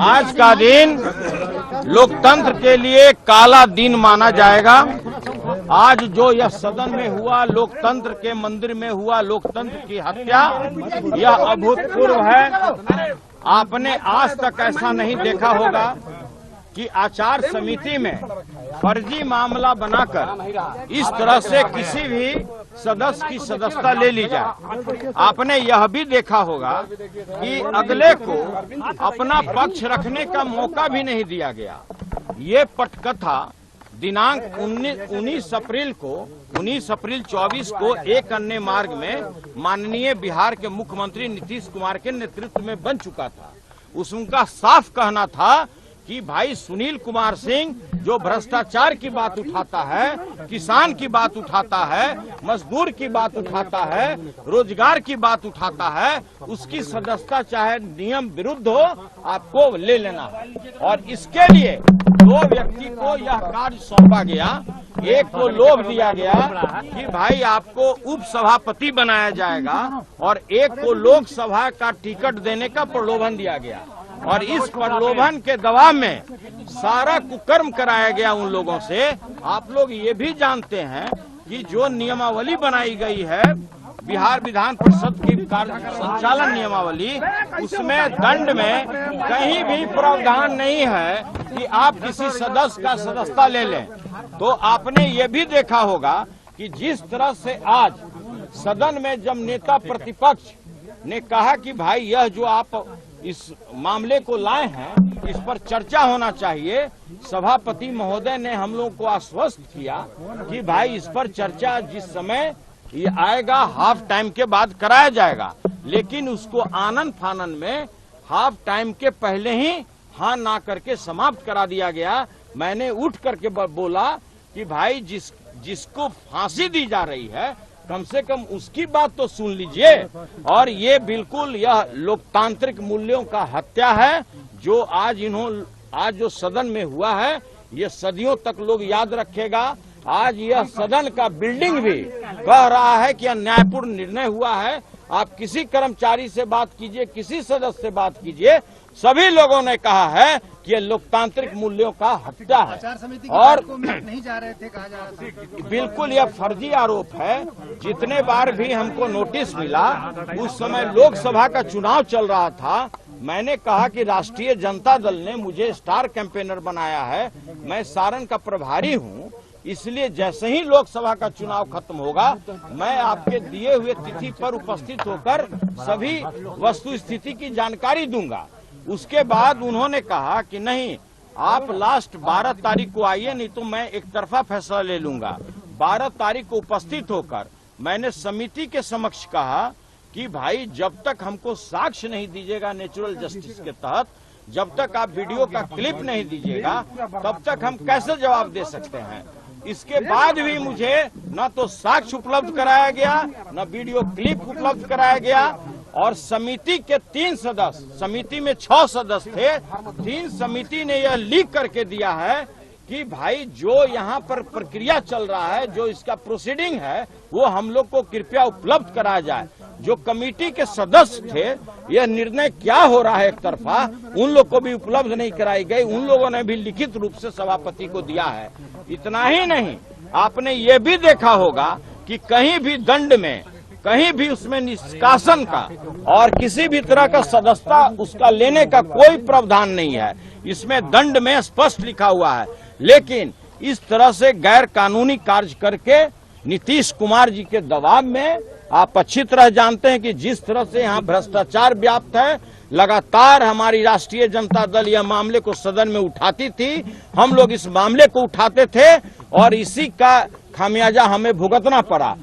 आज का दिन लोकतंत्र के लिए काला दिन माना जाएगा। आज जो यह सदन में हुआ, लोकतंत्र के मंदिर में हुआ लोकतंत्र की हत्या, यह अभूतपूर्व है। आपने आज तक ऐसा नहीं देखा होगा कि आचार समिति में फर्जी मामला बनाकर इस तरह से किसी भी सदस्य की सदस्यता ले ली जाए। आपने यह भी देखा होगा कि अगले को अपना पक्ष रखने का मौका भी नहीं दिया गया। ये पटकथा दिनांक 19 अप्रैल 24 को एक अन्य मार्ग में माननीय बिहार के मुख्यमंत्री नीतीश कुमार के नेतृत्व में बन चुका था। उनका साफ कहना था कि भाई सुनील कुमार सिंह जो भ्रष्टाचार की बात उठाता है, किसान की बात उठाता है, मजदूर की बात उठाता है, रोजगार की बात उठाता है, उसकी सदस्यता चाहे नियम विरुद्ध हो आपको ले लेना है। और इसके लिए दो व्यक्ति को यह कार्य सौंपा गया। एक को लोभ दिया गया कि भाई आपको उप सभापति बनाया जाएगा और एक को लोकसभा का टिकट देने का प्रलोभन दिया गया। और इस प्रलोभन के दबाव में सारा कुकर्म कराया गया उन लोगों से। आप लोग ये भी जानते हैं कि जो नियमावली बनाई गई है बिहार विधान परिषद की कार्य संचालन नियमावली, उसमें दंड में कहीं भी प्रावधान नहीं है कि आप किसी सदस्य का सदस्यता ले लें। तो आपने ये भी देखा होगा कि जिस तरह से आज सदन में जब नेता प्रतिपक्ष ने कहा कि भाई यह जो आप इस मामले को लाए हैं इस पर चर्चा होना चाहिए, सभापति महोदय ने हम लोगों को आश्वस्त किया कि भाई इस पर चर्चा जिस समय ये आएगा हाफ टाइम के बाद कराया जाएगा। लेकिन उसको आनन फानन में हाफ टाइम के पहले ही हाँ ना करके समाप्त करा दिया गया। मैंने उठ करके बोला कि भाई जिसको फांसी दी जा रही है कम से कम उसकी बात तो सुन लीजिए। और ये बिल्कुल यह लोकतांत्रिक मूल्यों का हत्या है जो आज जो सदन में हुआ है ये सदियों तक लोग याद रखेगा। आज यह सदन का बिल्डिंग भी कह रहा है कि न्यायपूर्ण निर्णय हुआ है। आप किसी कर्मचारी से बात कीजिए, किसी सदस्य से बात कीजिए, सभी लोगों ने कहा है कि यह लोकतांत्रिक मूल्यों का हत्या है। और नहीं जा रहे थे, कहा जा रहा था। बिल्कुल यह फर्जी आरोप है। जितने बार भी हमको नोटिस मिला, उस समय लोकसभा का चुनाव चल रहा था, मैंने कहा कि राष्ट्रीय जनता दल ने मुझे स्टार कैंपेनर बनाया है, मैं सारण का प्रभारी हूं, इसलिए जैसे ही लोकसभा का चुनाव खत्म होगा मैं आपके दिए हुए तिथि पर उपस्थित होकर सभी वस्तु स्थिति की जानकारी दूंगा। उसके बाद उन्होंने कहा कि नहीं, आप लास्ट 12 तारीख को आइए, नहीं तो मैं एक तरफा फैसला ले लूंगा। 12 तारीख को उपस्थित होकर मैंने समिति के समक्ष कहा कि भाई जब तक हमको साक्ष्य नहीं दीजिएगा नेचुरल जस्टिस के तहत, जब तक आप वीडियो का क्लिप नहीं दीजिएगा, तब तक हम कैसे जवाब दे सकते हैं। इसके बाद भी मुझे न तो साक्ष्य उपलब्ध कराया गया, न वीडियो क्लिप उपलब्ध कराया गया। और समिति के 3 सदस्य, समिति में 6 सदस्य थे, 3 समिति ने यह लिख करके दिया है कि भाई जो यहाँ पर प्रक्रिया चल रहा है, जो इसका प्रोसीडिंग है, वो हम लोग को कृपया उपलब्ध कराया जाए। जो कमेटी के सदस्य थे, यह निर्णय क्या हो रहा है एक तरफा, उन लोग को भी उपलब्ध नहीं कराई गई। उन लोगों ने भी लिखित रूप से सभापति को दिया है। इतना ही नहीं, आपने ये भी देखा होगा कि कहीं भी दंड में, कहीं भी उसमें निष्कासन का और किसी भी तरह का सदस्यता उसका लेने का कोई प्रावधान नहीं है। इसमें दंड में स्पष्ट लिखा हुआ है। लेकिन इस तरह से गैर कानूनी कार्य करके नीतीश कुमार जी के दबाव में, आप अच्छी तरह जानते हैं कि जिस तरह से यहाँ भ्रष्टाचार व्याप्त है, लगातार हमारी राष्ट्रीय जनता दल यह मामले को सदन में उठाती थी, हम लोग इस मामले को उठाते थे और इसी का खामियाजा हमें भुगतना पड़ा।